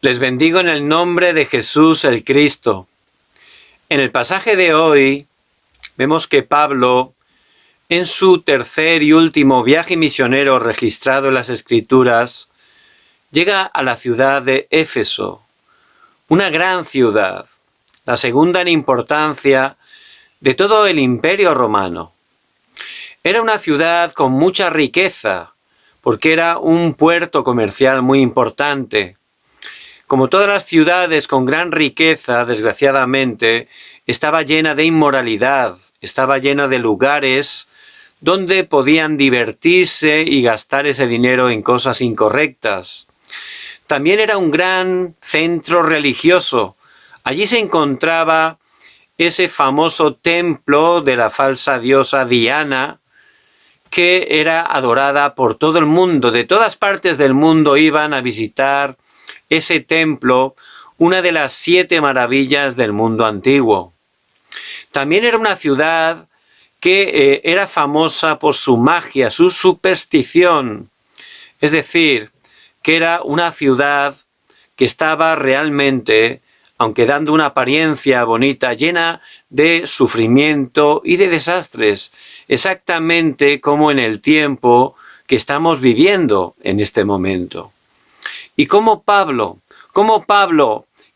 Les bendigo en el nombre de Jesús el Cristo. En el pasaje de hoy vemos que Pablo, en su tercer y último viaje misionero registrado en las Escrituras, llega a la ciudad de Éfeso, una gran ciudad, la segunda en importancia de todo el Imperio Romano. Era una ciudad con mucha riqueza, porque era un puerto comercial muy importante. Como todas las ciudades con gran riqueza, desgraciadamente, estaba llena de inmoralidad, estaba llena de lugares donde podían divertirse y gastar ese dinero en cosas incorrectas. También era un gran centro religioso. Allí se encontraba ese famoso templo de la falsa diosa Diana, que era adorada por todo el mundo. De todas partes del mundo iban a visitar ese templo, una de las 7 maravillas del mundo antiguo. También era una ciudad que era famosa por su magia, su superstición. Es decir, que era una ciudad que estaba realmente, aunque dando una apariencia bonita, llena de sufrimiento y de desastres, exactamente como en el tiempo que estamos viviendo en este momento. Y como Pablo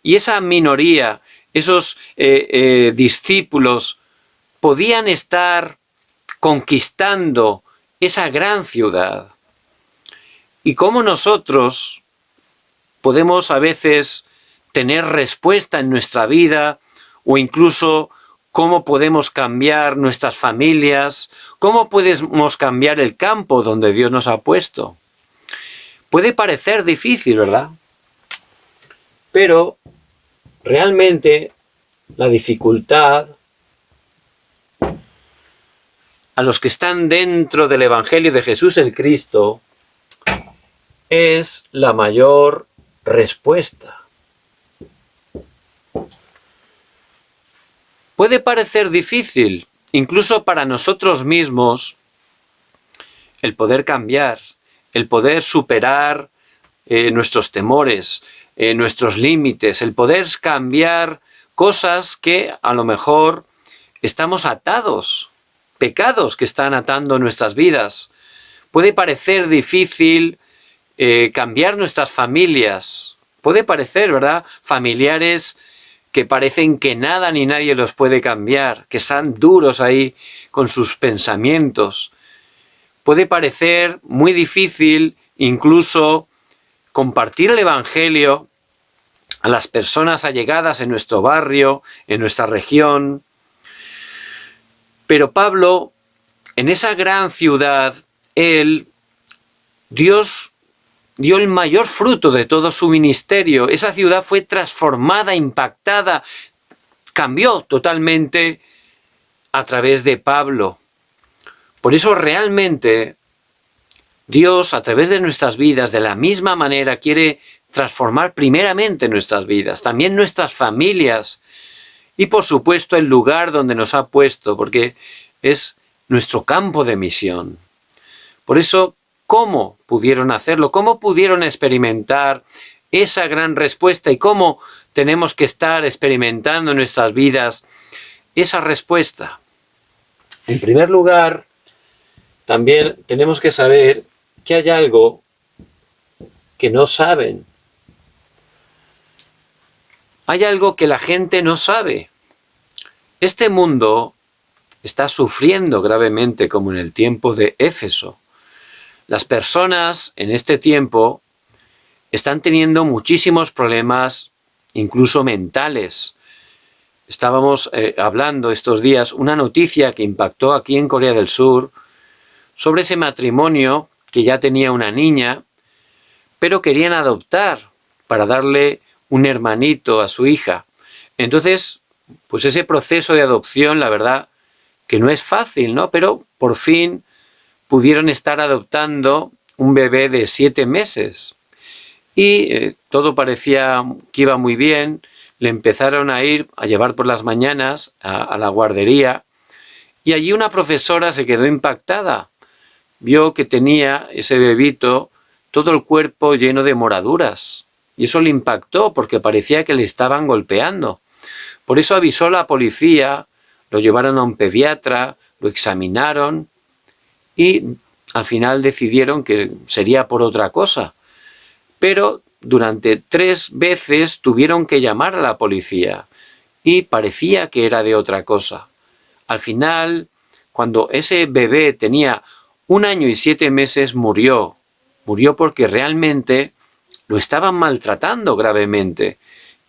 y esa minoría, esos discípulos, podían estar conquistando esa gran ciudad. Y cómo nosotros podemos a veces tener respuesta en nuestra vida, o incluso cómo podemos cambiar nuestras familias, cómo podemos cambiar el campo donde Dios nos ha puesto. Puede parecer difícil, ¿verdad? Pero realmente la dificultad a los que están dentro del Evangelio de Jesús el Cristo es la mayor respuesta. Puede parecer difícil, incluso para nosotros mismos, el poder cambiar, el poder superar nuestros temores, nuestros límites, el poder cambiar cosas que a lo mejor estamos atados, pecados que están atando nuestras vidas. Puede parecer difícil cambiar nuestras familias. Puede parecer, ¿verdad?, familiares que parecen que nada ni nadie los puede cambiar, que están duros ahí con sus pensamientos. Puede parecer muy difícil incluso compartir el Evangelio a las personas allegadas en nuestro barrio, en nuestra región. Pero Pablo, en esa gran ciudad, Dios dio el mayor fruto de todo su ministerio. Esa ciudad fue transformada, impactada, cambió totalmente a través de Pablo. Por eso realmente Dios, a través de nuestras vidas, de la misma manera quiere transformar primeramente nuestras vidas, también nuestras familias y por supuesto el lugar donde nos ha puesto, porque es nuestro campo de misión. Por eso, ¿cómo pudieron hacerlo? ¿Cómo pudieron experimentar esa gran respuesta? ¿Y cómo tenemos que estar experimentando en nuestras vidas esa respuesta? En primer lugar, también tenemos que saber que hay algo que no saben. Hay algo que la gente no sabe. Este mundo está sufriendo gravemente como en el tiempo de Éfeso. Las personas en este tiempo están teniendo muchísimos problemas, incluso mentales. Estábamos hablando estos días una noticia que impactó aquí en Corea del Sur sobre ese matrimonio que ya tenía una niña, pero querían adoptar para darle un hermanito a su hija. Entonces, pues ese proceso de adopción, la verdad, que no es fácil, ¿no? Pero por fin pudieron estar adoptando un bebé de 7 meses. Y todo parecía que iba muy bien. Le empezaron a llevar por las mañanas a la guardería. Y allí una profesora se quedó impactada. Vio que tenía ese bebito todo el cuerpo lleno de moraduras. y eso le impactó porque parecía que le estaban golpeando. Por eso avisó a la policía, lo llevaron a un pediatra, lo examinaron y al final decidieron que sería por otra cosa. Pero durante 3 veces tuvieron que llamar a la policía y parecía que era de otra cosa. Al final, cuando ese bebé tenía 1 año y 7 meses, murió. Murió porque realmente lo estaban maltratando gravemente.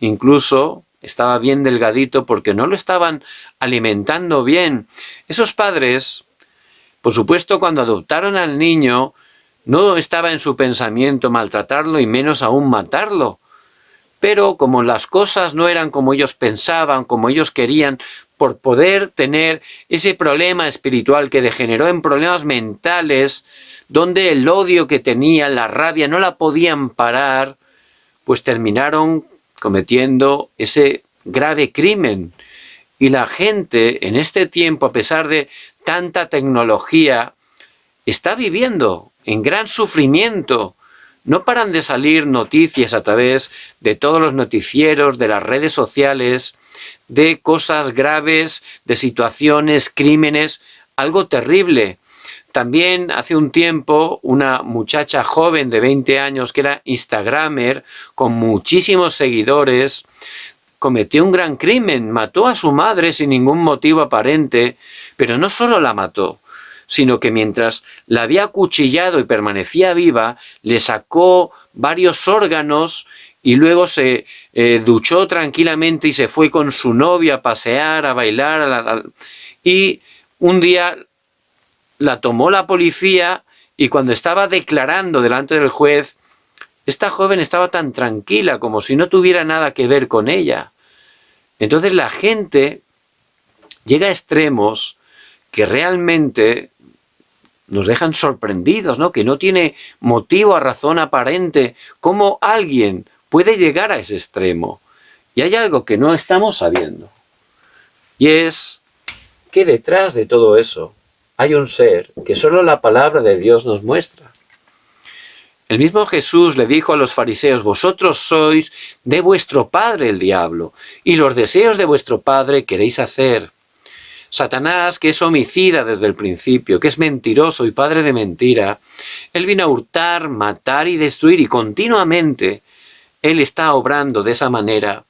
Incluso estaba bien delgadito porque no lo estaban alimentando bien. Esos padres, por supuesto, cuando adoptaron al niño, no estaba en su pensamiento maltratarlo y menos aún matarlo. Pero como las cosas no eran como ellos pensaban, como ellos querían, por poder tener ese problema espiritual que degeneró en problemas mentales, donde el odio que tenían, la rabia, no la podían parar, pues terminaron cometiendo ese grave crimen. Y la gente en este tiempo, a pesar de tanta tecnología, está viviendo en gran sufrimiento. No paran de salir noticias a través de todos los noticieros, de las redes sociales, de cosas graves, de situaciones, crímenes, algo terrible. También hace un tiempo una muchacha joven de 20 años que era instagramer, con muchísimos seguidores, cometió un gran crimen, mató a su madre sin ningún motivo aparente, pero no solo la mató, sino que mientras la había acuchillado y permanecía viva, le sacó varios órganos y luego se duchó tranquilamente y se fue con su novia a pasear, a bailar, y un día la tomó la policía y cuando estaba declarando delante del juez, esta joven estaba tan tranquila como si no tuviera nada que ver con ella. Entonces la gente llega a extremos que realmente nos dejan sorprendidos, ¿no? Que no tiene motivo a razón aparente cómo alguien puede llegar a ese extremo. Y hay algo que no estamos sabiendo. Y es que detrás de todo eso hay un ser que solo la palabra de Dios nos muestra. El mismo Jesús le dijo a los fariseos: vosotros sois de vuestro padre el diablo, y los deseos de vuestro padre queréis hacer. Satanás, que es homicida desde el principio, que es mentiroso y padre de mentira, él vino a hurtar, matar y destruir, y continuamente él está obrando de esa manera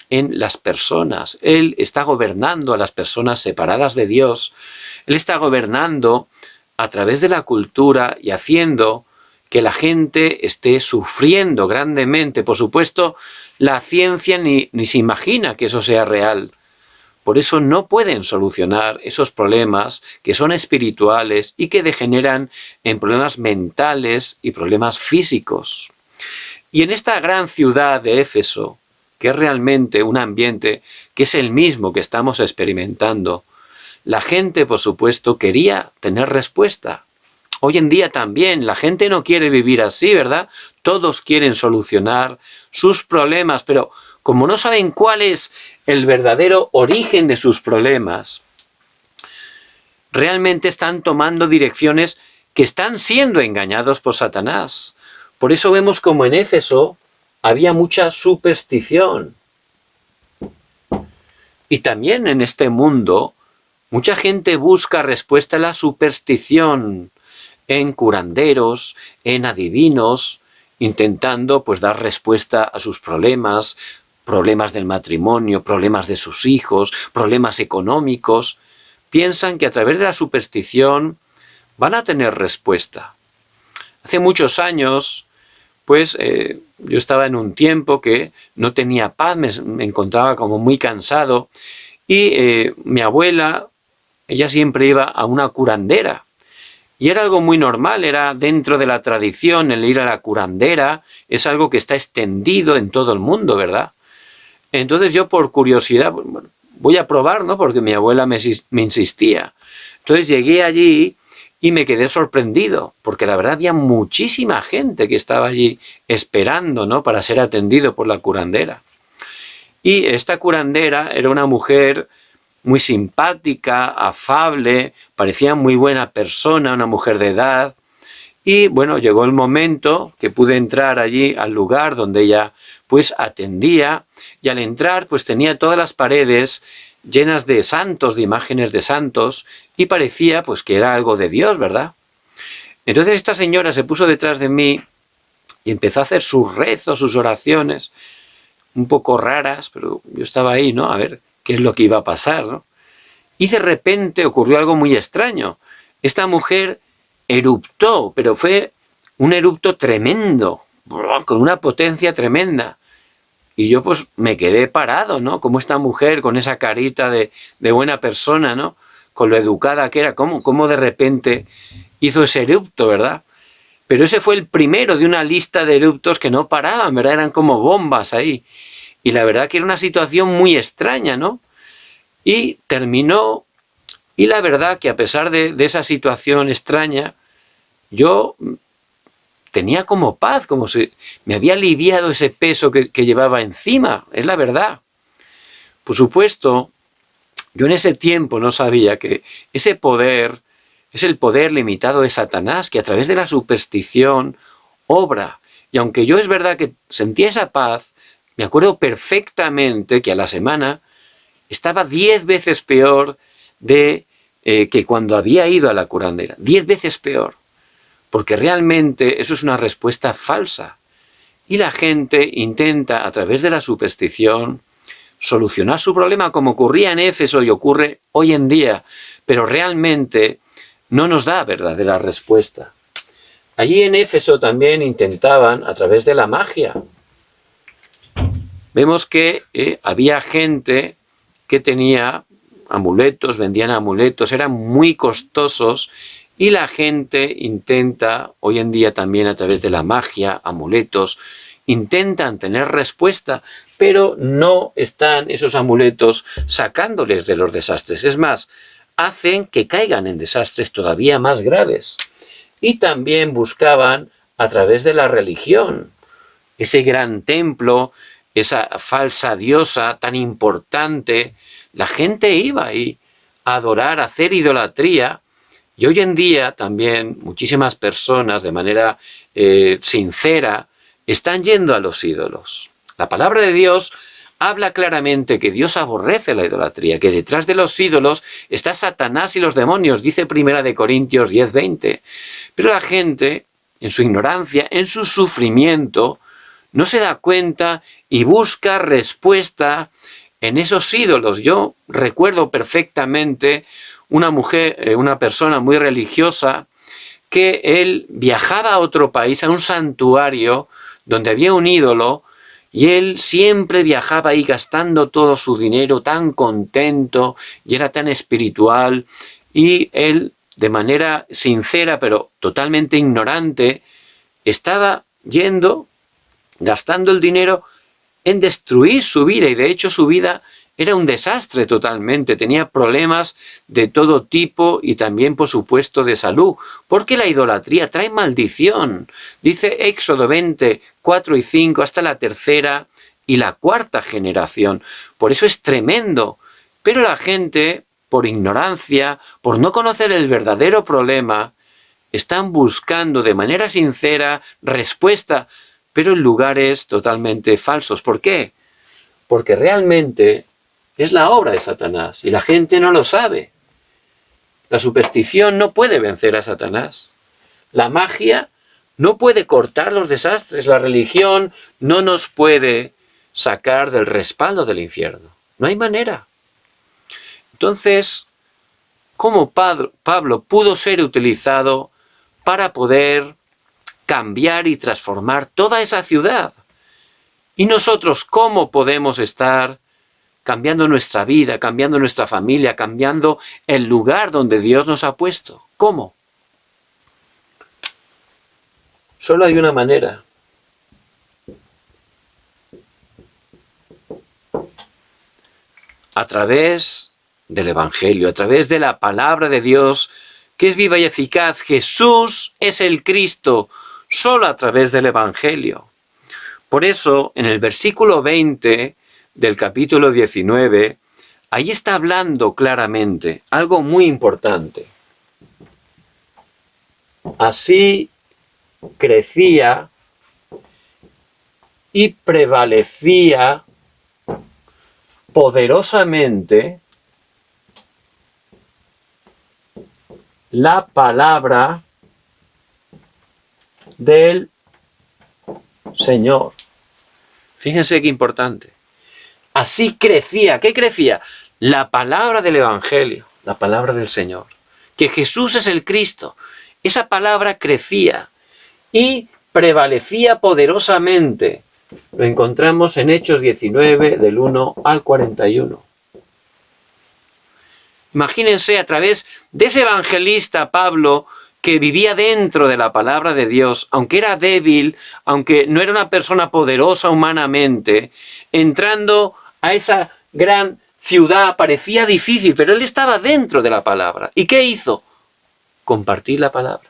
en las personas. Él está gobernando a las personas separadas de Dios. Él está gobernando a través de la cultura y haciendo que la gente esté sufriendo grandemente. Por supuesto, la ciencia ni se imagina que eso sea real. Por eso no pueden solucionar esos problemas que son espirituales y que degeneran en problemas mentales y problemas físicos. Y en esta gran ciudad de Éfeso, que es realmente un ambiente que es el mismo que estamos experimentando, la gente, por supuesto, quería tener respuesta. Hoy en día también la gente no quiere vivir así, ¿verdad? Todos quieren solucionar sus problemas, pero como no saben cuál es el verdadero origen de sus problemas, realmente están tomando direcciones que están siendo engañados por Satanás. Por eso vemos como en Éfeso había mucha superstición. Y también en este mundo, mucha gente busca respuesta a la superstición en curanderos, en adivinos, intentando pues dar respuesta a sus problemas, problemas del matrimonio, problemas de sus hijos, problemas económicos. Piensan que a través de la superstición van a tener respuesta. Hace muchos años, pues yo estaba en un tiempo que no tenía paz, me encontraba como muy cansado y mi abuela, ella siempre iba a una curandera. Y era algo muy normal, era dentro de la tradición el ir a la curandera, es algo que está extendido en todo el mundo, ¿verdad? Entonces yo por curiosidad, bueno, voy a probar, ¿no? Porque mi abuela me insistía. Entonces llegué allí y me quedé sorprendido, porque la verdad había muchísima gente que estaba allí esperando, ¿no? Para ser atendido por la curandera. Y esta curandera era una mujer muy simpática, afable, parecía muy buena persona, una mujer de edad, Y bueno, llegó el momento que pude entrar allí al lugar donde ella pues atendía, y al entrar pues tenía todas las paredes llenas de santos, de imágenes de santos, y parecía pues que era algo de Dios, ¿verdad? Entonces esta señora se puso detrás de mí y empezó a hacer sus rezos, sus oraciones, un poco raras, pero yo estaba ahí, ¿no? A ver qué es lo que iba a pasar, ¿no? Y de repente ocurrió algo muy extraño. Esta mujer eruptó, pero fue un erupto tremendo, con una potencia tremenda. Y yo pues me quedé parado, ¿no? Como esta mujer con esa carita de buena persona, ¿no? Con lo educada que era, cómo de repente hizo ese erupto, ¿verdad? Pero ese fue el primero de una lista de eruptos que no paraban, ¿verdad? Eran como bombas ahí. Y la verdad que era una situación muy extraña, ¿no? Y terminó, y la verdad que a pesar de esa situación extraña, yo tenía como paz, como si me había aliviado ese peso que llevaba encima, es la verdad. Por supuesto, yo en ese tiempo no sabía que ese poder es el poder limitado de Satanás, que a través de la superstición obra. Y aunque yo es verdad que sentía esa paz, me acuerdo perfectamente que a la semana estaba 10 veces peor de que cuando había ido a la curandera. 10 veces peor. Porque realmente eso es una respuesta falsa. Y la gente intenta, a través de la superstición, solucionar su problema como ocurría en Éfeso y ocurre hoy en día. Pero realmente no nos da verdadera respuesta. Allí en Éfeso también intentaban, a través de la magia. Vemos que había gente que tenía amuletos, vendían amuletos, eran muy costosos, y la gente intenta, hoy en día también a través de la magia, amuletos, intentan tener respuesta, pero no están esos amuletos sacándoles de los desastres. Es más, hacen que caigan en desastres todavía más graves. Y también buscaban a través de la religión, ese gran templo, esa falsa diosa tan importante. La gente iba ahí a adorar, a hacer idolatría. Y hoy en día también muchísimas personas de manera sincera están yendo a los ídolos. La palabra de Dios habla claramente que Dios aborrece la idolatría, que detrás de los ídolos está Satanás y los demonios, dice 1 Corintios 10:20. Pero la gente, en su ignorancia, en su sufrimiento, no se da cuenta y busca respuesta en esos ídolos. Yo recuerdo perfectamente una mujer, una persona muy religiosa, que él viajaba a otro país, a un santuario donde había un ídolo, y él siempre viajaba ahí gastando todo su dinero, tan contento, y era tan espiritual, y él, de manera sincera pero totalmente ignorante, estaba yendo, gastando el dinero en destruir su vida, y de hecho su vida era un desastre totalmente, tenía problemas de todo tipo y también, por supuesto, de salud, porque la idolatría trae maldición. Dice Éxodo 20, 4 y 5, hasta la tercera y la cuarta generación. Por eso es tremendo. Pero la gente, por ignorancia, por no conocer el verdadero problema, están buscando de manera sincera respuesta, pero en lugares totalmente falsos. ¿Por qué? Porque realmente es la obra de Satanás y la gente no lo sabe. La superstición no puede vencer a Satanás. La magia no puede cortar los desastres. La religión no nos puede sacar del respaldo del infierno. No hay manera. Entonces, ¿cómo Pablo pudo ser utilizado para poder cambiar y transformar toda esa ciudad? ¿Y nosotros cómo podemos estar cambiando nuestra vida, cambiando nuestra familia, cambiando el lugar donde Dios nos ha puesto? ¿Cómo? Solo hay una manera. A través del Evangelio, a través de la palabra de Dios, que es viva y eficaz. Jesús es el Cristo, solo a través del Evangelio. Por eso, en el versículo 20 del capítulo 19, ahí está hablando claramente algo muy importante. Así crecía y prevalecía poderosamente la palabra del Señor. Fíjense qué importante. Así crecía. ¿Qué crecía? La palabra del Evangelio, la palabra del Señor. Que Jesús es el Cristo. Esa palabra crecía y prevalecía poderosamente. Lo encontramos en Hechos 19, del 1 al 41. Imagínense, a través de ese evangelista Pablo, que vivía dentro de la palabra de Dios, aunque era débil, aunque no era una persona poderosa humanamente, entrando a esa gran ciudad parecía difícil, pero él estaba dentro de la palabra. ¿Y qué hizo? Compartir la palabra.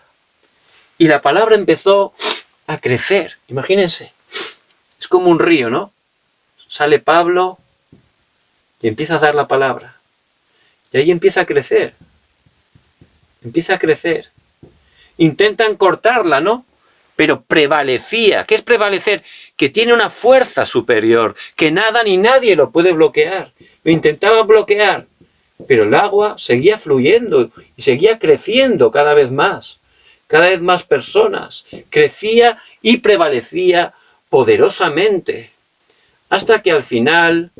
Y la palabra empezó a crecer. Imagínense. Es como un río, ¿no? Sale Pablo y empieza a dar la palabra. Y ahí empieza a crecer. Empieza a crecer. Intentan cortarla, ¿no? Pero prevalecía. ¿Qué es prevalecer? Que tiene una fuerza superior, que nada ni nadie lo puede bloquear. Lo intentaba bloquear, pero el agua seguía fluyendo y seguía creciendo cada vez más personas. Crecía y prevalecía poderosamente, hasta que al final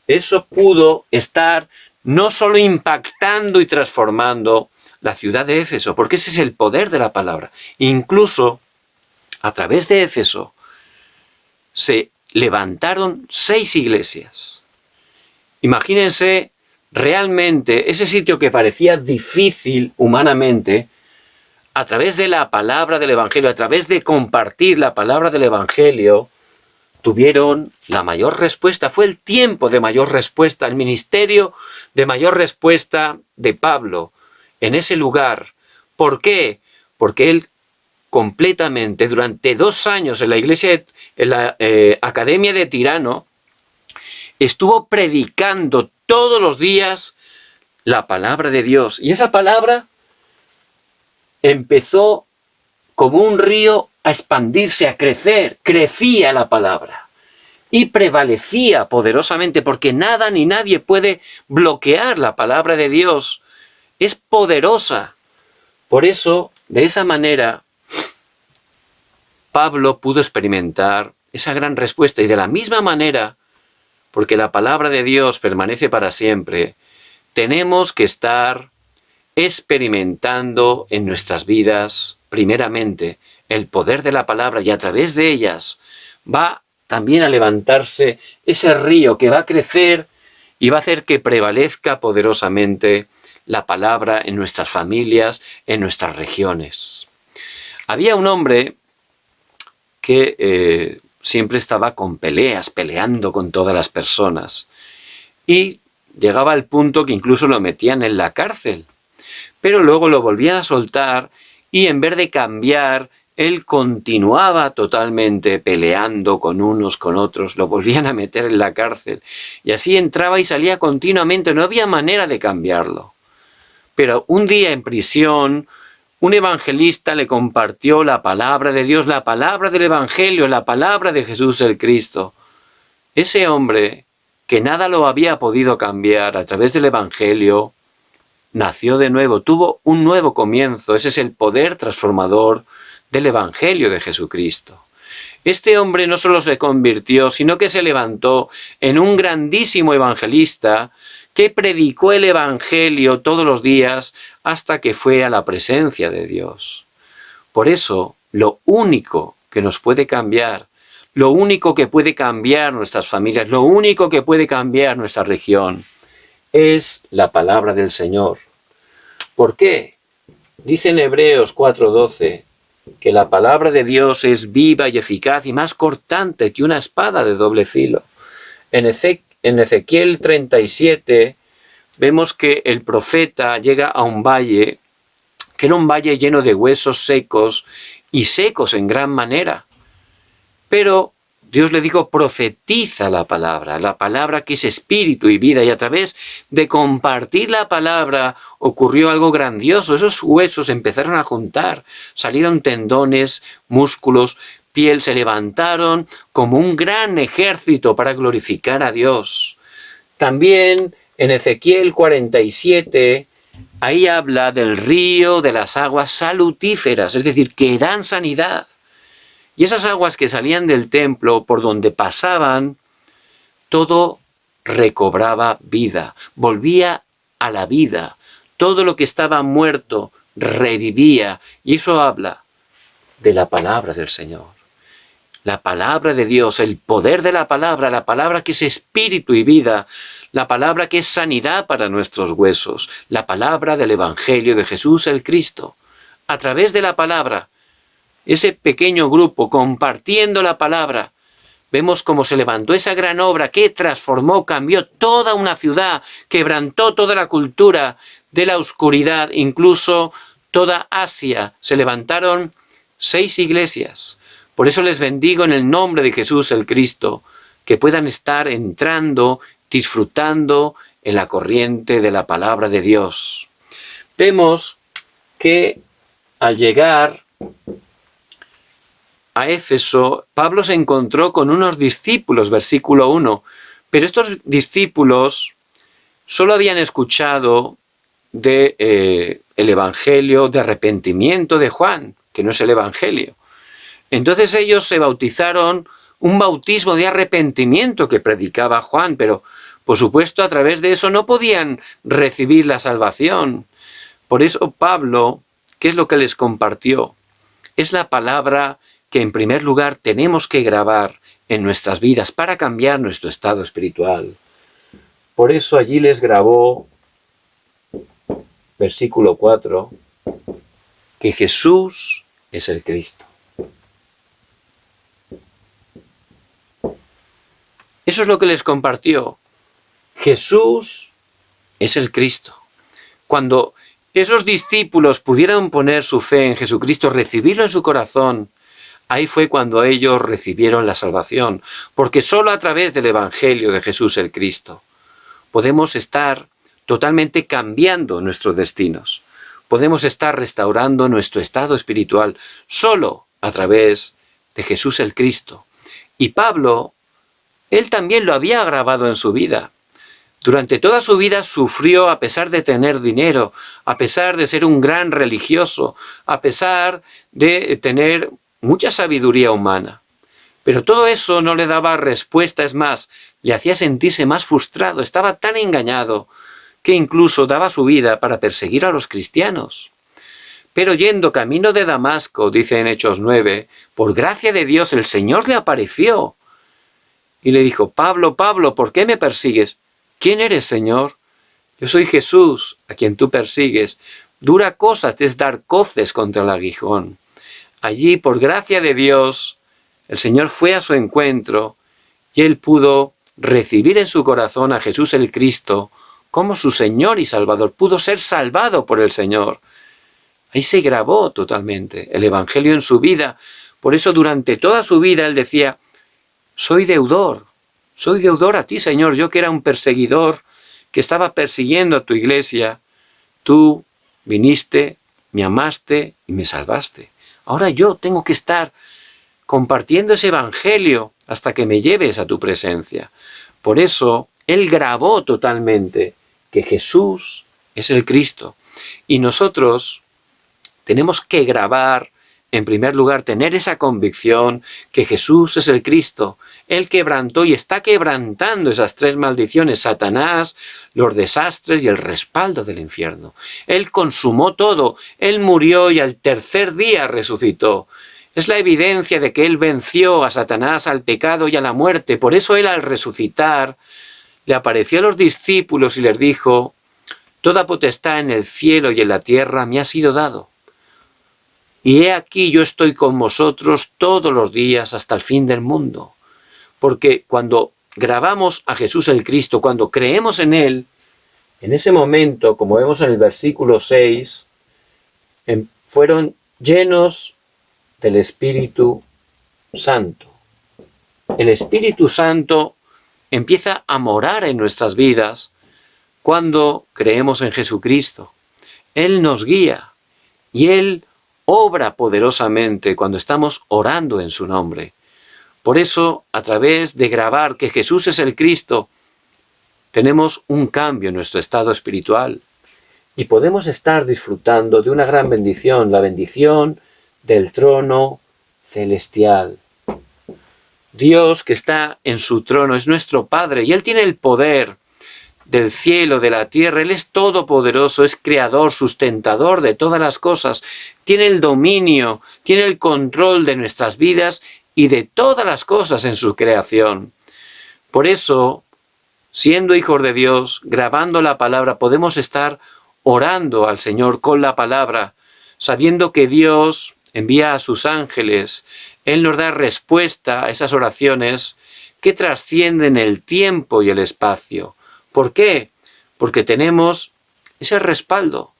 eso pudo estar no solo impactando y transformando la ciudad de Éfeso, porque ese es el poder de la palabra. Incluso a través de Éfeso se levantaron 6 iglesias. Imagínense realmente ese sitio que parecía difícil humanamente, a través de la palabra del Evangelio, a través de compartir la palabra del Evangelio, tuvieron la mayor respuesta. Fue el tiempo de mayor respuesta, el ministerio de mayor respuesta de Pablo en ese lugar. ¿Por qué? Porque él completamente, durante 2 años en la iglesia, en la Academia de Tirano, estuvo predicando todos los días la palabra de Dios. Y esa palabra empezó como un río a expandirse, a crecer. Crecía la palabra y prevalecía poderosamente, porque nada ni nadie puede bloquear la palabra de Dios. Es poderosa. Por eso, de esa manera, Pablo pudo experimentar esa gran respuesta. Y de la misma manera, porque la palabra de Dios permanece para siempre, tenemos que estar experimentando en nuestras vidas, primeramente, el poder de la palabra, y a través de ellas va también a levantarse ese río que va a crecer y va a hacer que prevalezca poderosamente la palabra en nuestras familias, en nuestras regiones. Había un hombre que siempre estaba con peleando con todas las personas, y llegaba al punto que incluso lo metían en la cárcel, pero luego lo volvían a soltar, y en vez de cambiar, él continuaba totalmente peleando con unos, con otros, lo volvían a meter en la cárcel, y así entraba y salía continuamente, no había manera de cambiarlo. Pero un día en prisión, un evangelista le compartió la palabra de Dios, la palabra del Evangelio, la palabra de Jesús el Cristo. Ese hombre, que nada lo había podido cambiar a través del Evangelio, nació de nuevo, tuvo un nuevo comienzo. Ese es el poder transformador del Evangelio de Jesucristo. Este hombre no solo se convirtió, sino que se levantó en un grandísimo evangelista que predicó el Evangelio todos los días hasta que fue a la presencia de Dios. Por eso, lo único que nos puede cambiar, lo único que puede cambiar nuestras familias, lo único que puede cambiar nuestra región, es la palabra del Señor. ¿Por qué? Dice en Hebreos 4:12 que la palabra de Dios es viva y eficaz y más cortante que una espada de doble filo. En Ezequiel 37 vemos que el profeta llega a un valle, que era un valle lleno de huesos secos y secos en gran manera. Pero Dios le dijo, profetiza la palabra que es espíritu y vida, y a través de compartir la palabra ocurrió algo grandioso. Esos huesos empezaron a juntar, salieron tendones, músculos, piel, se levantaron como un gran ejército para glorificar a Dios. También en Ezequiel 47, ahí habla del río de las aguas salutíferas, es decir, que dan sanidad. Y esas aguas que salían del templo, por donde pasaban, todo recobraba vida, volvía a la vida. Todo lo que estaba muerto revivía. Y eso habla de la palabra del Señor. La palabra de Dios, el poder de la palabra que es espíritu y vida, la palabra que es sanidad para nuestros huesos, la palabra del Evangelio de Jesús el Cristo. A través de la palabra, ese pequeño grupo compartiendo la palabra, vemos cómo se levantó esa gran obra que transformó, cambió toda una ciudad, quebrantó toda la cultura de la oscuridad, incluso toda Asia. Se levantaron 6 iglesias. Por eso les bendigo en el nombre de Jesús el Cristo, que puedan estar entrando, disfrutando en la corriente de la palabra de Dios. Vemos que al llegar a Éfeso, Pablo se encontró con unos discípulos, versículo 1, pero estos discípulos solo habían escuchado el Evangelio de arrepentimiento de Juan, que no es el Evangelio. Entonces ellos se bautizaron un bautismo de arrepentimiento que predicaba Juan, pero por supuesto a través de eso no podían recibir la salvación. Por eso Pablo, ¿qué es lo que les compartió? Es la palabra que en primer lugar tenemos que grabar en nuestras vidas para cambiar nuestro estado espiritual. Por eso allí les grabó, versículo 4, que Jesús es el Cristo. Eso es lo que les compartió. Jesús es el Cristo. Cuando esos discípulos pudieron poner su fe en Jesucristo, recibirlo en su corazón, ahí fue cuando ellos recibieron la salvación, porque solo a través del Evangelio de Jesús el Cristo podemos estar totalmente cambiando nuestros destinos. Podemos estar restaurando nuestro estado espiritual solo a través de Jesús el Cristo. Y Pablo, él también lo había grabado en su vida. Durante toda su vida sufrió a pesar de tener dinero, a pesar de ser un gran religioso, a pesar de tener mucha sabiduría humana. Pero todo eso no le daba respuesta, es más, le hacía sentirse más frustrado, estaba tan engañado que incluso daba su vida para perseguir a los cristianos. Pero yendo camino de Damasco, dice en Hechos 9, por gracia de Dios el Señor le apareció y le dijo, Pablo, Pablo, ¿por qué me persigues? ¿Quién eres, Señor? Yo soy Jesús, a quien tú persigues. Dura cosa te es dar coces contra el aguijón. Allí, por gracia de Dios, el Señor fue a su encuentro y él pudo recibir en su corazón a Jesús el Cristo como su Señor y Salvador. Pudo ser salvado por el Señor. Ahí se grabó totalmente el Evangelio en su vida. Por eso durante toda su vida él decía, soy deudor a ti, Señor. Yo que era un perseguidor, que estaba persiguiendo a tu iglesia, tú viniste, me amaste y me salvaste. Ahora yo tengo que estar compartiendo ese Evangelio hasta que me lleves a tu presencia. Por eso él grabó totalmente que Jesús es el Cristo. Y nosotros tenemos que grabar, en primer lugar, tener esa convicción que Jesús es el Cristo. Él quebrantó y está quebrantando esas 3 maldiciones, Satanás, los desastres y el respaldo del infierno. Él consumó todo, él murió y al tercer día resucitó. Es la evidencia de que él venció a Satanás, al pecado y a la muerte. Por eso él al resucitar le apareció a los discípulos y les dijo, toda potestad en el cielo y en la tierra me ha sido dado. Y he aquí yo estoy con vosotros todos los días hasta el fin del mundo. Porque cuando grabamos a Jesús el Cristo, cuando creemos en Él, en ese momento, como vemos en el versículo 6, fueron llenos del Espíritu Santo. El Espíritu Santo empieza a morar en nuestras vidas cuando creemos en Jesucristo. Él nos guía y Él obra poderosamente cuando estamos orando en su nombre. Por eso, a través de grabar que Jesús es el Cristo, tenemos un cambio en nuestro estado espiritual y podemos estar disfrutando de una gran bendición, la bendición del trono celestial. Dios, que está en su trono, es nuestro Padre y Él tiene el poder del cielo, de la tierra. Él es todopoderoso, es creador, sustentador de todas las cosas. Tiene el dominio, tiene el control de nuestras vidas y de todas las cosas en su creación. Por eso, siendo hijos de Dios, grabando la palabra, podemos estar orando al Señor con la palabra, sabiendo que Dios envía a sus ángeles. Él nos da respuesta a esas oraciones que trascienden el tiempo y el espacio. ¿Por qué? Porque tenemos ese respaldo,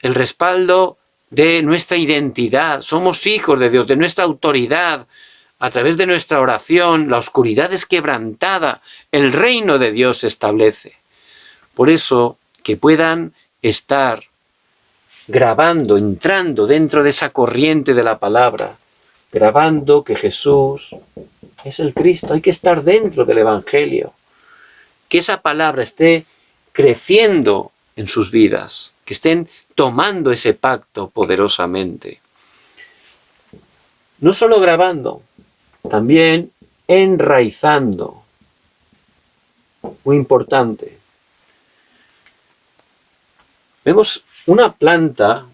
el respaldo de nuestra identidad. Somos hijos de Dios, de nuestra autoridad. A través de nuestra oración, la oscuridad es quebrantada, el reino de Dios se establece. Por eso, que puedan estar grabando, entrando dentro de esa corriente de la palabra, grabando que Jesús es el Cristo. Hay que estar dentro del Evangelio. Que esa palabra esté creciendo en sus vidas, que estén tomando ese pacto poderosamente. No solo grabando, también enraizando. Muy importante. Vemos una planta,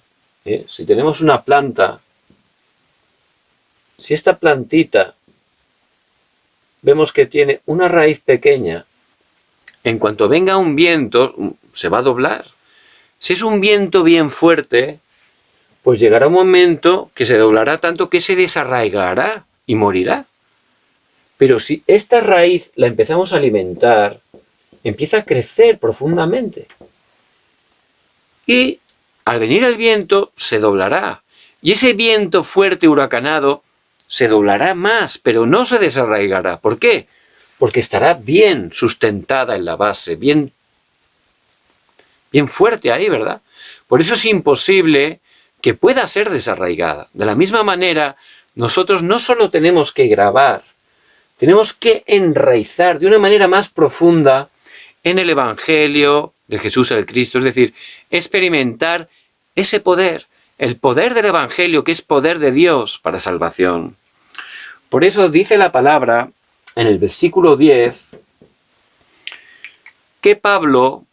si tenemos una planta, si esta plantita vemos que tiene una raíz pequeña, en cuanto venga un viento, se va a doblar. Si es un viento bien fuerte, pues llegará un momento que se doblará tanto que se desarraigará y morirá. Pero si esta raíz la empezamos a alimentar, empieza a crecer profundamente. Y al venir el viento, se doblará. Y ese viento fuerte, huracanado, se doblará más, pero no se desarraigará. ¿Por qué? Porque estará bien sustentada en la base, bien fuerte ahí, ¿verdad? Por eso es imposible que pueda ser desarraigada. De la misma manera, nosotros no solo tenemos que grabar, tenemos que enraizar de una manera más profunda en el Evangelio de Jesús el Cristo, es decir, experimentar ese poder, el poder del Evangelio, que es poder de Dios para salvación. Por eso dice la palabra en el versículo 10, que Pablo,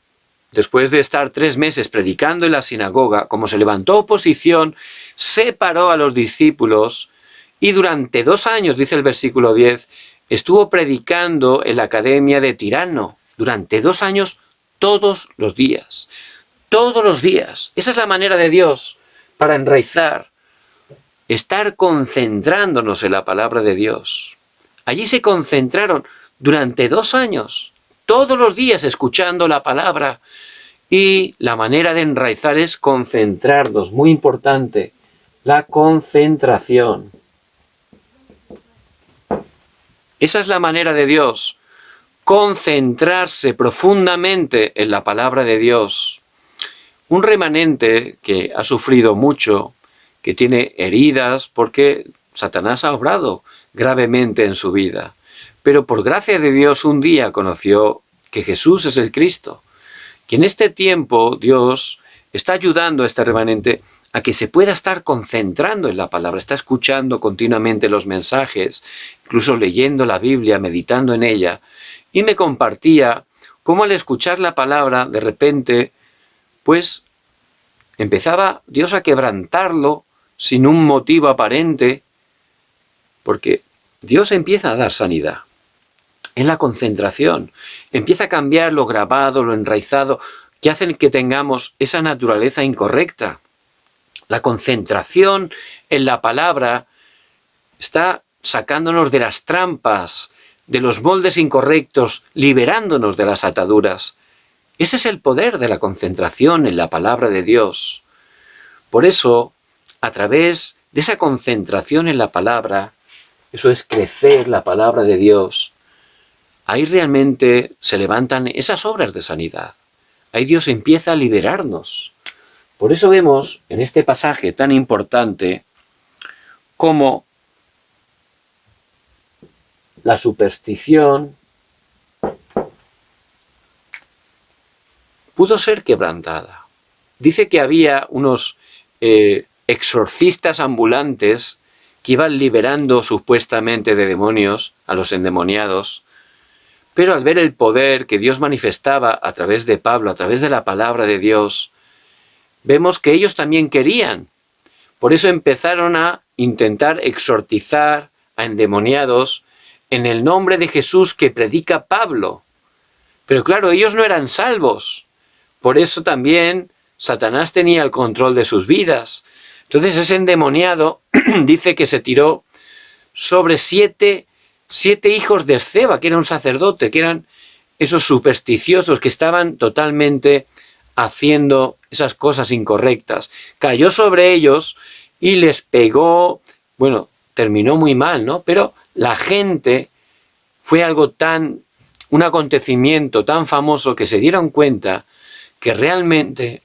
después de estar 3 meses predicando en la sinagoga, como se levantó oposición, separó a los discípulos y durante 2 años, dice el versículo 10, estuvo predicando en la academia de Tirano, durante 2 años, todos los días. Todos los días. Esa es la manera de Dios para enraizar, estar concentrándonos en la palabra de Dios. Allí se concentraron durante 2 años, todos los días escuchando la palabra. Y la manera de enraizar es concentrarnos, muy importante, la concentración. Esa es la manera de Dios, concentrarse profundamente en la palabra de Dios. Un remanente que ha sufrido mucho, que tiene heridas porque Satanás ha obrado gravemente en su vida. Pero por gracia de Dios un día conoció que Jesús es el Cristo. Que en este tiempo Dios está ayudando a este remanente a que se pueda estar concentrando en la palabra, está escuchando continuamente los mensajes, incluso leyendo la Biblia, meditando en ella, y me compartía cómo al escuchar la palabra, de repente, pues empezaba Dios a quebrantarlo sin un motivo aparente, porque Dios empieza a dar sanidad. Es la concentración. Empieza a cambiar lo grabado, lo enraizado, que hacen que tengamos esa naturaleza incorrecta. La concentración en la palabra está sacándonos de las trampas, de los moldes incorrectos, liberándonos de las ataduras. Ese es el poder de la concentración en la palabra de Dios. Por eso, a través de esa concentración en la palabra, eso es crecer la palabra de Dios, ahí realmente se levantan esas obras de sanidad. Ahí Dios empieza a liberarnos. Por eso vemos en este pasaje tan importante cómo la superstición pudo ser quebrantada. Dice que había unos exorcistas ambulantes que iban liberando supuestamente de demonios a los endemoniados, pero al ver el poder que Dios manifestaba a través de Pablo, a través de la palabra de Dios, vemos que ellos también querían. Por eso empezaron a intentar exorcizar a endemoniados en el nombre de Jesús que predica Pablo. Pero claro, ellos no eran salvos. Por eso también Satanás tenía el control de sus vidas. Entonces ese endemoniado dice que se tiró sobre siete hijos de Esceva, que era un sacerdote, que eran esos supersticiosos que estaban totalmente haciendo esas cosas incorrectas. Cayó sobre ellos y les pegó, bueno, terminó muy mal, ¿no? Pero la gente fue un acontecimiento tan famoso que se dieron cuenta que realmente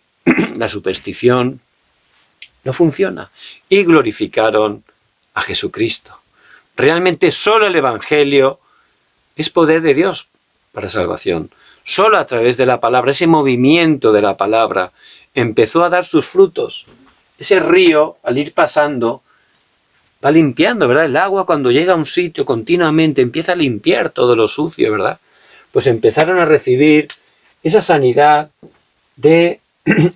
la superstición no funciona y glorificaron a Jesucristo. Realmente solo el Evangelio es poder de Dios para salvación. Solo a través de la palabra, ese movimiento de la palabra, empezó a dar sus frutos. Ese río, al ir pasando, va limpiando, ¿verdad? El agua cuando llega a un sitio continuamente empieza a limpiar todo lo sucio, ¿verdad? Pues empezaron a recibir esa sanidad de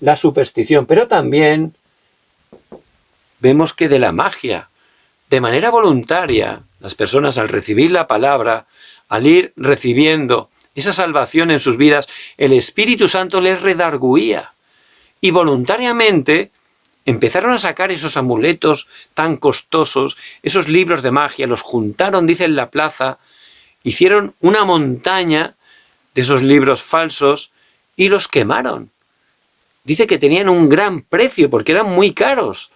la superstición, pero también vemos que de la magia, de manera voluntaria, las personas al recibir la palabra, al ir recibiendo esa salvación en sus vidas, el Espíritu Santo les redarguía y voluntariamente empezaron a sacar esos amuletos tan costosos, esos libros de magia, los juntaron, dice, en la plaza, hicieron una montaña de esos libros falsos y los quemaron. Dice que tenían un gran precio porque eran muy caros,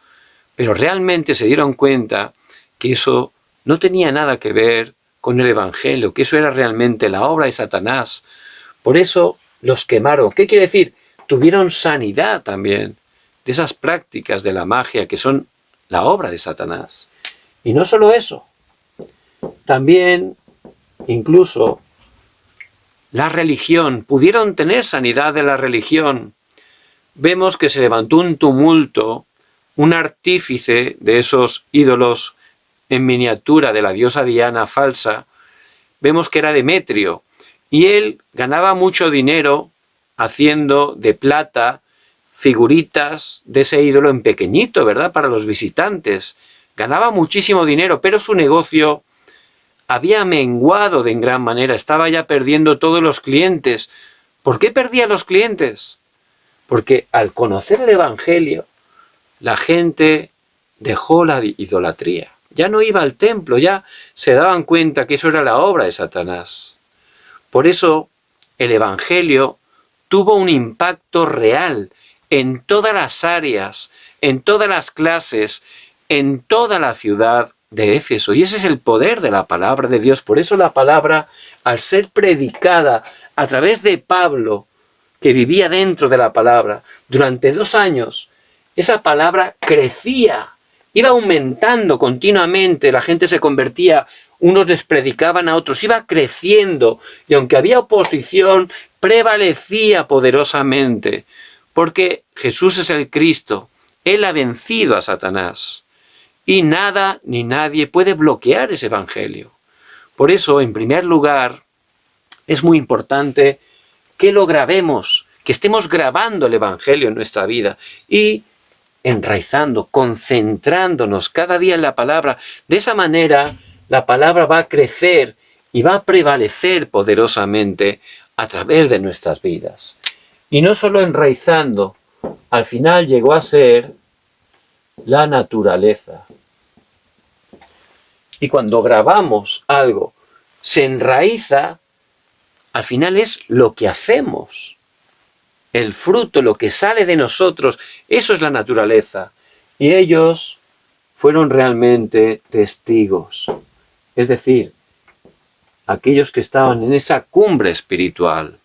pero realmente se dieron cuenta que eso no tenía nada que ver con el Evangelio, que eso era realmente la obra de Satanás. Por eso los quemaron. ¿Qué quiere decir? Tuvieron sanidad también de esas prácticas de la magia que son la obra de Satanás. Y no solo eso, también incluso la religión, pudieron tener sanidad de la religión. Vemos que se levantó un tumulto, un artífice de esos ídolos en miniatura de la diosa Diana falsa, vemos que era Demetrio, y él ganaba mucho dinero haciendo de plata figuritas de ese ídolo en pequeñito, ¿verdad? Para los visitantes. Ganaba muchísimo dinero, pero su negocio había menguado de en gran manera, estaba ya perdiendo todos los clientes. ¿Por qué perdía los clientes? Porque al conocer el Evangelio, la gente dejó la idolatría. Ya no iba al templo, ya se daban cuenta que eso era la obra de Satanás. Por eso el Evangelio tuvo un impacto real en todas las áreas, en todas las clases, en toda la ciudad de Éfeso. Y ese es el poder de la palabra de Dios. Por eso la palabra, al ser predicada a través de Pablo, que vivía dentro de la palabra, durante 2 años, esa palabra crecía, iba aumentando continuamente, la gente se convertía, unos les predicaban a otros, iba creciendo, y aunque había oposición, prevalecía poderosamente, porque Jesús es el Cristo, Él ha vencido a Satanás, y nada ni nadie puede bloquear ese Evangelio. Por eso, en primer lugar, es muy importante que lo grabemos, que estemos grabando el Evangelio en nuestra vida y enraizando, concentrándonos cada día en la palabra. De esa manera, la palabra va a crecer y va a prevalecer poderosamente a través de nuestras vidas. Y no solo enraizando, al final llegó a ser la naturaleza. Y cuando grabamos algo, se enraiza, al final es lo que hacemos. El fruto, lo que sale de nosotros, eso es la naturaleza. Y ellos fueron realmente testigos. es decir, aquellos que estaban en esa cumbre espiritual.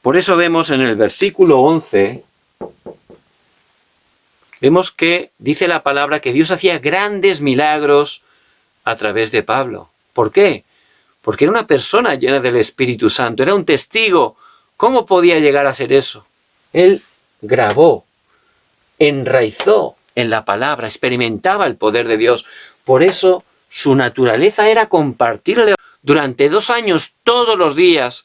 Por eso vemos en el versículo 11, vemos que dice la palabra que Dios hacía grandes milagros a través de Pablo. ¿Por qué? Porque era una persona llena del Espíritu Santo, era un testigo. ¿Cómo podía llegar a ser eso? Él grabó, enraizó en la palabra, experimentaba el poder de Dios. Por eso su naturaleza era compartirle. Durante 2 años, todos los días,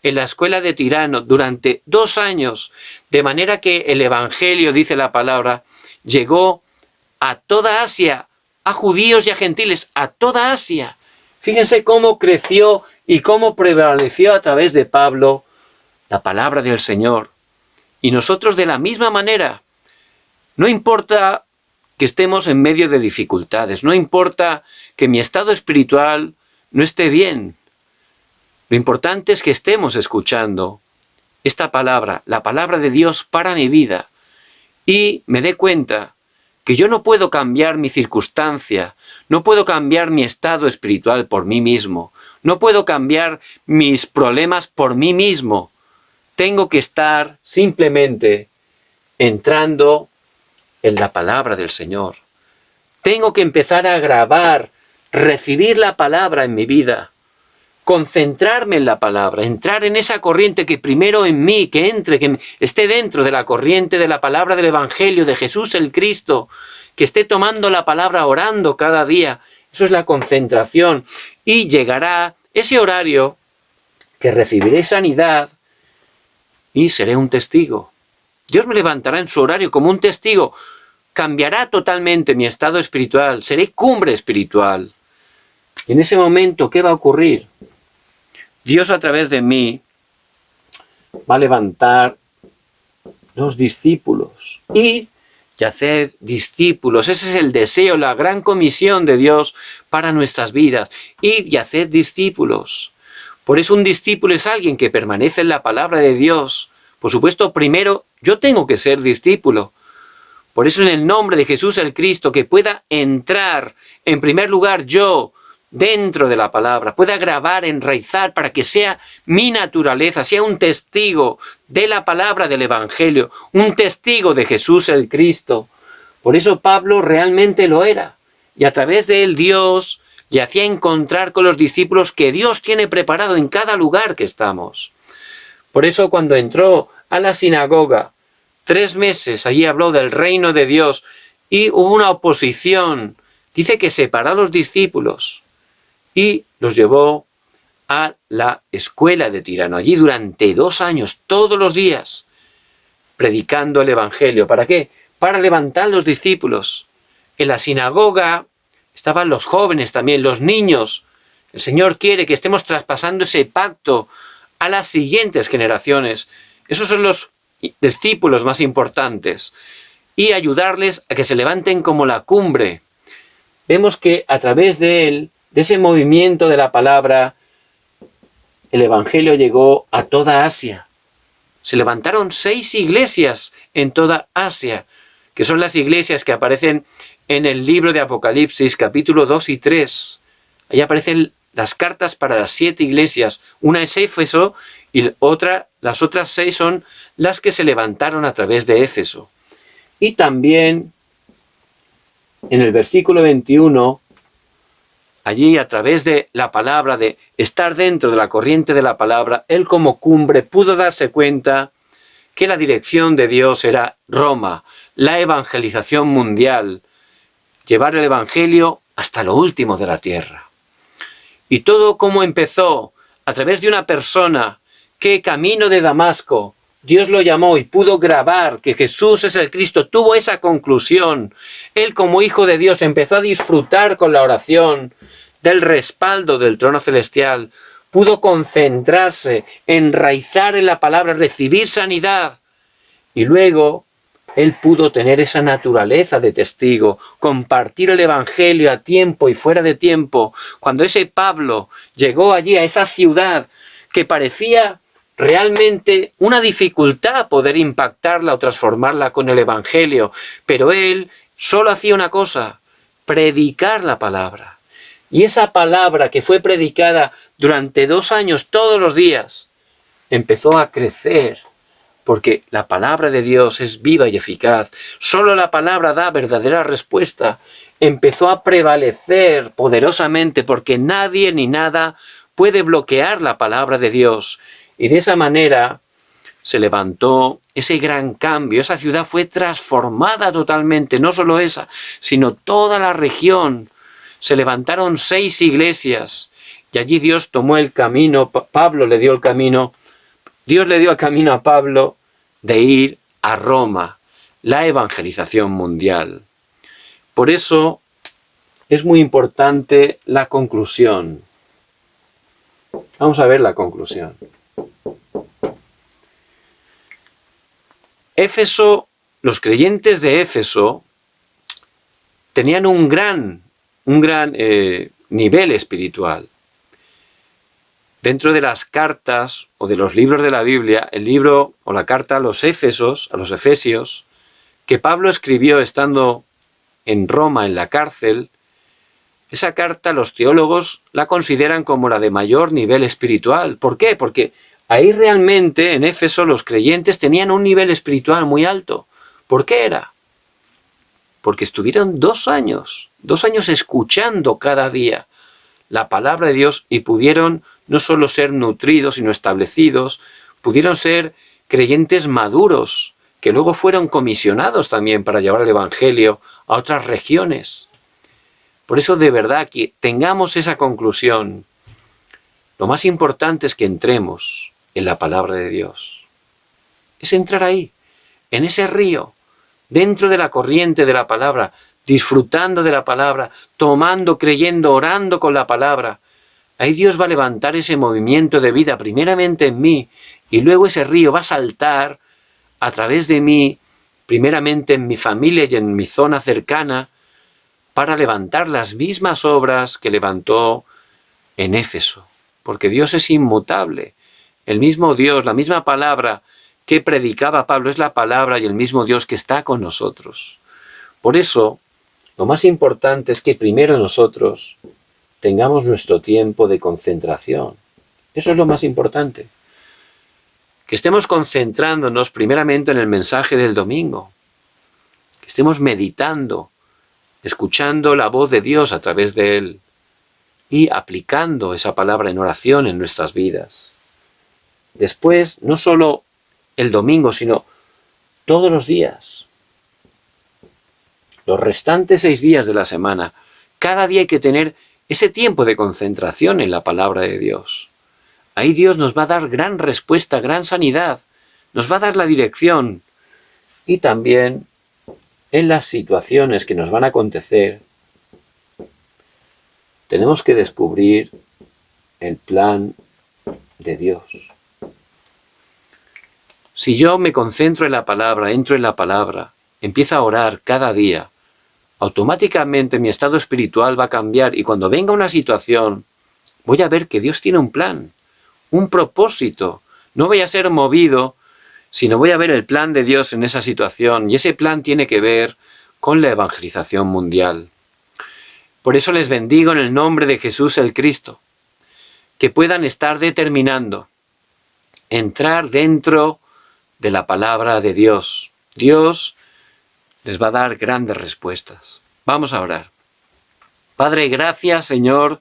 en la escuela de Tirano, durante 2 años, de manera que el Evangelio, dice la palabra, llegó a toda Asia, a judíos y a gentiles, a toda Asia. Fíjense cómo creció y cómo prevaleció a través de Pablo la palabra del Señor. Y nosotros de la misma manera, no importa que estemos en medio de dificultades, no importa que mi estado espiritual no esté bien. Lo importante es que estemos escuchando esta palabra, la palabra de Dios para mi vida, y me dé cuenta que yo no puedo cambiar mi circunstancia, no puedo cambiar mi estado espiritual por mí mismo, no puedo cambiar mis problemas por mí mismo. Tengo que estar simplemente entrando en la palabra del Señor. Tengo que empezar a grabar, recibir la palabra en mi vida, concentrarme en la palabra, entrar en esa corriente que primero en mí, que entre, que esté dentro de la corriente de la palabra del Evangelio, de Jesús el Cristo, que esté tomando la palabra, orando cada día. Eso es la concentración. Y llegará ese horario que recibiré sanidad y seré un testigo. Dios me levantará en su horario como un testigo. Cambiará totalmente mi estado espiritual. Seré cumbre espiritual. Y en ese momento, ¿qué va a ocurrir? Dios a través de mí va a levantar los discípulos. Id y haced discípulos. Ese es el deseo, la gran comisión de Dios para nuestras vidas. Id y haced discípulos. Por eso un discípulo es alguien que permanece en la palabra de Dios. Por supuesto, primero yo tengo que ser discípulo. Por eso en el nombre de Jesús el Cristo, que pueda entrar en primer lugar yo dentro de la palabra, pueda grabar, enraizar para que sea mi naturaleza, sea un testigo de la palabra del Evangelio, un testigo de Jesús el Cristo. Por eso Pablo realmente lo era. Y a través de él Dios le hacía encontrar con los discípulos que Dios tiene preparado en cada lugar que estamos. Por eso cuando entró a la sinagoga, 3 meses, allí habló del reino de Dios y hubo una oposición. Dice que separó a los discípulos y los llevó a la escuela de Tirano. Allí durante 2 años, todos los días, predicando el Evangelio. ¿Para qué? Para levantar a los discípulos. En la sinagoga estaban los jóvenes también, los niños. El Señor quiere que estemos traspasando ese pacto a las siguientes generaciones. Esos son los discípulos más importantes. Y ayudarles a que se levanten como la cumbre. Vemos que a través de él, de ese movimiento de la palabra, el Evangelio llegó a toda Asia. Se levantaron 6 iglesias en toda Asia, que son las iglesias que aparecen en el libro de Apocalipsis, capítulo 2 y 3. Ahí aparecen las cartas para las 7 iglesias. Una es Éfeso y las otras 6 son las que se levantaron a través de Éfeso. Y también en el versículo 21, allí a través de la palabra, de estar dentro de la corriente de la palabra, él como cumbre pudo darse cuenta que la dirección de Dios era Roma, la evangelización mundial, llevar el Evangelio hasta lo último de la tierra. Y todo como empezó, a través de una persona que camino de Damasco, Dios lo llamó y pudo grabar que Jesús es el Cristo, tuvo esa conclusión. Él como hijo de Dios empezó a disfrutar con la oración del respaldo del trono celestial, pudo concentrarse, enraizar en la palabra, recibir sanidad. Y luego él pudo tener esa naturaleza de testigo, compartir el Evangelio a tiempo y fuera de tiempo. Cuando ese Pablo llegó allí a esa ciudad que parecía realmente una dificultad poder impactarla o transformarla con el Evangelio, pero él solo hacía una cosa, predicar la palabra. Y esa palabra que fue predicada durante 2 años todos los días, empezó a crecer, porque la palabra de Dios es viva y eficaz. Solo la palabra da verdadera respuesta. Empezó a prevalecer poderosamente, porque nadie ni nada puede bloquear la palabra de Dios. Y de esa manera se levantó ese gran cambio. Esa ciudad fue transformada totalmente, no solo esa, sino toda la región. Se levantaron 6 iglesias y allí Dios tomó el camino, Pablo le dio el camino, Dios le dio el camino a Pablo de ir a Roma, la evangelización mundial. Por eso es muy importante la conclusión. Vamos a ver la conclusión. Éfeso, los creyentes de Éfeso tenían un gran nivel espiritual. Dentro de las cartas o de los libros de la Biblia, el libro o la carta a los Efesios, que Pablo escribió estando en Roma, en la cárcel, esa carta los teólogos la consideran como la de mayor nivel espiritual. ¿Por qué? Porque ahí realmente, en Éfeso, los creyentes tenían un nivel espiritual muy alto. ¿Por qué era? Porque estuvieron 2 años escuchando cada día la palabra de Dios y pudieron no solo ser nutridos, sino establecidos, pudieron ser creyentes maduros, que luego fueron comisionados también para llevar el Evangelio a otras regiones. Por eso, de verdad, que tengamos esa conclusión. Lo más importante es que entremos en la palabra de Dios. Es entrar ahí, en ese río, dentro de la corriente de la palabra, disfrutando de la palabra, tomando, creyendo, orando con la palabra. Ahí Dios va a levantar ese movimiento de vida primeramente en mí y luego ese río va a saltar a través de mí, primeramente en mi familia y en mi zona cercana, para levantar las mismas obras que levantó en Éfeso. Porque Dios es inmutable. El mismo Dios, la misma palabra que predicaba Pablo es la palabra y el mismo Dios que está con nosotros. Por eso, lo más importante es que primero nosotros tengamos nuestro tiempo de concentración. Eso es lo más importante. Que estemos concentrándonos primeramente en el mensaje del domingo. Que estemos meditando, escuchando la voz de Dios a través de él y aplicando esa palabra en oración en nuestras vidas. Después, no solo el domingo, sino todos los días. Los restantes 6 días de la semana, cada día hay que tener ese tiempo de concentración en la palabra de Dios. Ahí Dios nos va a dar gran respuesta, gran sanidad, nos va a dar la dirección y también en las situaciones que nos van a acontecer, tenemos que descubrir el plan de Dios. Si yo me concentro en la palabra, entro en la palabra, empiezo a orar cada día, automáticamente mi estado espiritual va a cambiar y cuando venga una situación, voy a ver que Dios tiene un plan, un propósito. No voy a ser movido, sino voy a ver el plan de Dios en esa situación y ese plan tiene que ver con la evangelización mundial. Por eso les bendigo en el nombre de Jesús el Cristo, que puedan estar determinando entrar dentro de la palabra de Dios. Dios les va a dar grandes respuestas. Vamos a orar. Padre, gracias, Señor,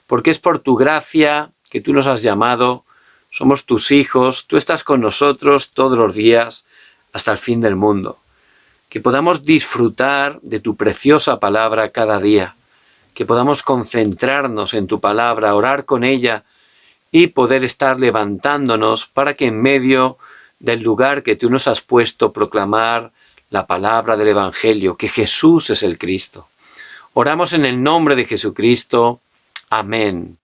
porque es por tu gracia que tú nos has llamado. Somos tus hijos, tú estás con nosotros todos los días hasta el fin del mundo. Que podamos disfrutar de tu preciosa palabra cada día. Que podamos concentrarnos en tu palabra, orar con ella y poder estar levantándonos para que en medio del lugar que tú nos has puesto proclamar la palabra del Evangelio, que Jesús es el Cristo. Oramos en el nombre de Jesucristo. Amén.